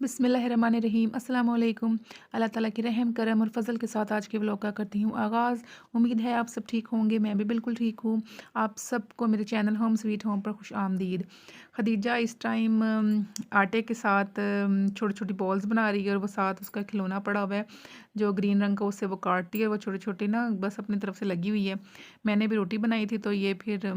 बिस्मिल्लाहिर्रहमानिर्रहीम अस्सलाम वालेकुम। अल्लाह ताला की रहम करम और फ़ज़ल के साथ आज के व्लॉग का करती हूँ आगाज़। उम्मीद है आप सब ठीक होंगे, मैं भी बिल्कुल ठीक हूँ। आप सबको मेरे चैनल होम स्वीट होम पर खुश आमदीद। खदीजा इस टाइम आटे के साथ छोटी छोटी बॉल्स बना रही है और वो साथ उसका खिलौना पड़ा हुआ है जो ग्रीन रंग का, उससे वो काटती है और वो छोटी छोटी ना बस अपनी तरफ से लगी हुई है। मैंने भी रोटी बनाई थी तो ये फिर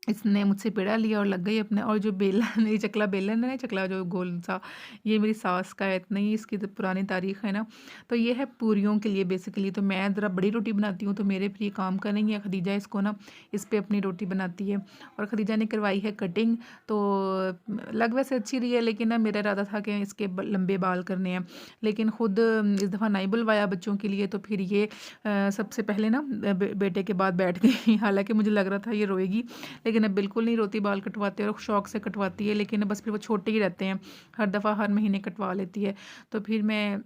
इसने मुझसे पेड़ा लिया और लग गई अपने। और जो बेलन ये चकला बेलन है ना, चकला जो गोल सा, ये मेरी सास का है। इतना ही इसकी तो पुरानी तारीख है ना। तो ये है पूरियों के लिए बेसिकली। तो मैं ज़रा बड़ी रोटी बनाती हूँ तो मेरे फिर ये काम करेंगी। खदीजा इसको ना इस पे अपनी रोटी बनाती है और खदीजा ने करवाई है कटिंग। तो लग वैसे अच्छी रही है लेकिन ना मेरा इरादा था कि इसके लंबे बाल करने हैं, लेकिन ख़ुद इस दफ़ा नहीं बुलवाया बच्चों के लिए। तो फिर ये सबसे पहले ना बेटे के बाद बैठ गई। हालांकि मुझे लग रहा था ये रोएगी, लेकिन अब बिल्कुल नहीं रोती, बाल कटवाते और शौक से कटवाती है। लेकिन बस फिर वो छोटे ही रहते हैं, हर दफ़ा हर महीने कटवा लेती है। तो फिर मैं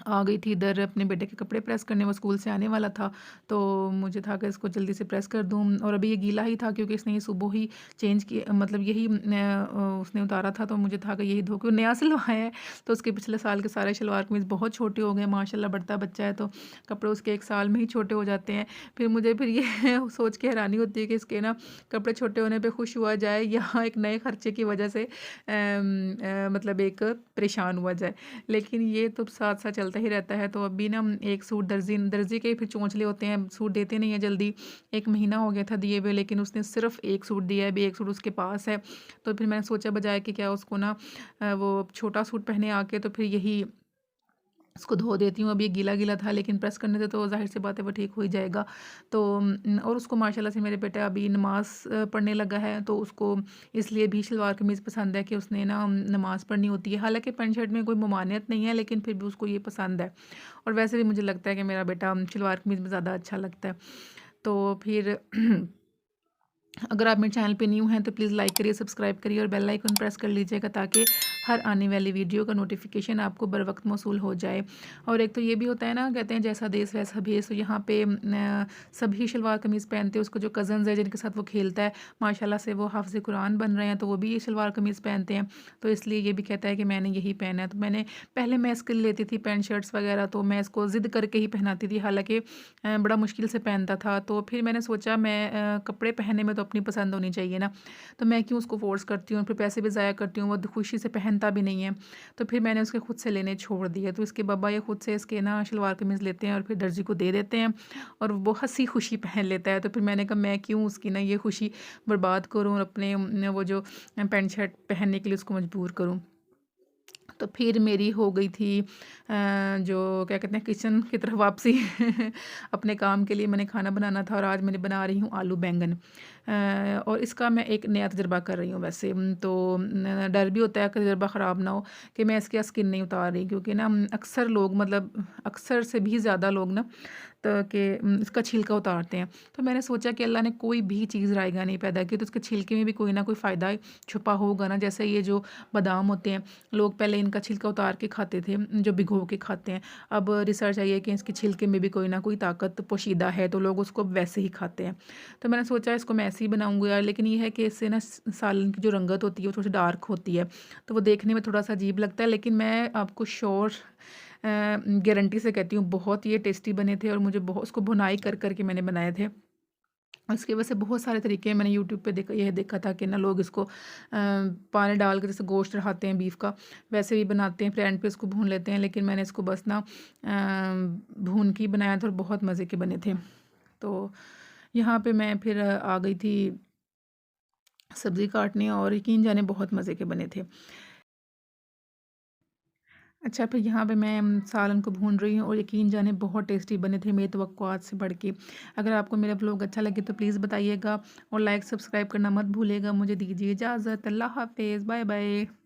आ गई थी इधर अपने बेटे के कपड़े प्रेस करने। वो स्कूल से आने वाला था तो मुझे था कि इसको जल्दी से प्रेस कर दूँ। और अभी ये गीला ही था क्योंकि इसने ये सुबह ही चेंज किया, मतलब यही उसने उतारा था तो मुझे था कि यही धो के नया सिलवाया है। तो उसके पिछले साल के सारे शलवार कमीज़ बहुत छोटे हो गए। माशाल्लाह बढ़ता बच्चा है तो कपड़े उसके एक साल में ही छोटे हो जाते हैं। फिर मुझे फिर ये सोच के हैरानी होती है कि इसके ना कपड़े छोटे होने पर खुश हुआ जाए या एक नए खर्चे की वजह से मतलब एक परेशान हुआ जाए। लेकिन ये तो साथ साथ चलता ही रहता है। तो अभी ना एक सूट दर्जी के फिर चोंचले होते हैं, सूट देते नहीं है जल्दी। 1 महीना हो गया था दिए हुए, लेकिन उसने सिर्फ एक सूट दिया है, अभी एक सूट उसके पास है। तो फिर मैंने सोचा बजाय कि क्या उसको ना वो छोटा सूट पहने आके तो फिर यही इसको धो देती हूँ। अभी ये गीला गीला था लेकिन प्रेस करने से तो ज़ाहिर सी बात है वो ठीक हो ही जाएगा। तो और उसको माशाल्लाह से मेरे बेटा अभी नमाज़ पढ़ने लगा है तो उसको इसलिए भी शलवार कमीज़ पसंद है कि उसने ना नमाज़ पढ़नी होती है। हालांकि पैंट शर्ट में कोई ममानियत नहीं है लेकिन फिर भी उसको ये पसंद है। और वैसे भी मुझे लगता है कि मेरा बेटा शलवार कमीज़ में ज़्यादा अच्छा लगता है। तो फिर अगर आप मेरे चैनल पे न्यू हैं तो प्लीज़ लाइक करिए, सब्सक्राइब करिए और बेल आइकन प्रेस कर लीजिएगा ताकि हर आने वाली वीडियो का नोटिफिकेशन आपको बर वक्त मौसूल हो जाए। और एक तो ये भी होता है ना, कहते हैं जैसा देश वैसा भेष। तो यहाँ पे सभी शलवार कमीज़ पहनते हैं। उसको जो कज़न्स है जिनके साथ वो खेलता है, माशाल्लाह से वो हाफ़िज़ कुरान बन रहे हैं तो वो भी ये शलवार कमीज़ पहनते हैं। तो इसलिए ये भी कहता है कि मैंने यही पहना है। तो मैंने पहले मैं इसके लिए लेती थी पैंट शर्ट्स वगैरह, तो मैं इसको ज़िद करके ही पहनाती थी। हालांकि बड़ा मुश्किल से पहनता था। तो फिर मैंने सोचा मैं कपड़े पहनने में तो अपनी पसंद होनी चाहिए ना, तो मैं क्यों उसको फ़ोर्स करती हूँ, फिर पैसे भी ज़ाया करती हूँ, वो खुशी से पहनता भी नहीं है। तो फिर मैंने उसके खुद से लेने छोड़ दिए। तो इसके बाबा ये खुद से इसके ना शलवार कमीज़ लेते हैं और फिर दर्जी को दे देते हैं और वो हँसी खुशी पहन लेता है। तो फिर मैंने कहा मैं क्यों उसकी ना ये खुशी बर्बाद करूँ और अपने वो जो पैंट शर्ट पहनने के लिए उसको मजबूर करूँ। तो फिर मेरी हो गई थी जो क्या कहते हैं किचन की तरफ वापसी। अपने काम के लिए मैंने खाना बनाना था और आज मैंने बना रही हूँ आलू बैंगन। और इसका मैं एक नया तजुर्बा कर रही हूँ वैसे। तो डर भी होता है कि तजुर्बा ख़राब ना हो, कि मैं इसके स्किन नहीं उतार रही क्योंकि ना अक्सर लोग, मतलब अक्सर से भी ज़्यादा लोग ना तो कि इसका छिलका उतारते हैं। तो मैंने सोचा कि अल्लाह ने कोई भी चीज़ रायगा नहीं पैदा की तो उसके छिलके में भी कोई ना कोई फ़ायदा छुपा होगा ना। जैसे ये जो बादाम होते हैं, लोग पहले इनका छिलका उतार के खाते थे, जो भिगो के खाते हैं। अब रिसर्च आई है कि इसके छिलके में भी कोई ना कोई ताकत पोशीदा है तो लोग उसको वैसे ही खाते हैं। तो मैंने सोचा इसको मैं ऐसे ही बनाऊँगी यार, लेकिन ये है कि इससे ना सालन की जो रंगत होती है वो थोड़ी सी डार्क होती है तो वो देखने में थोड़ा सा अजीब लगता है। लेकिन मैं आपको श्योर गारंटी से कहती हूँ बहुत ये टेस्टी बने थे और मुझे बहुत उसको भुनाई कर कर के मैंने बनाए थे। उसके वजह से बहुत सारे तरीके मैंने यूट्यूब पे देखा, यह देखा था कि ना लोग इसको पानी डाल के जैसे गोश्त चढ़ाते हैं बीफ का, वैसे भी बनाते हैं, फिर एंड पे इसको भून लेते हैं। लेकिन मैंने इसको बस ना भून के ही बनाया था और बहुत मज़े के बने थे। तो यहाँ पे मैं फिर आ गई थी सब्ज़ी काटने और यकीन जाने बहुत मज़े के बने थे। अच्छा, फिर यहाँ पे मैं सालन को भून रही हूँ और यकीन जाने बहुत टेस्टी बने थे मेरी तवक्कुआत से बढ़ के। अगर आपको मेरा व्लॉग अच्छा लगे तो प्लीज़ बताइएगा और लाइक सब्सक्राइब करना मत भूलिएगा। मुझे दीजिए इजाज़त। अल्लाह हाफ़िज़, बाय बाय।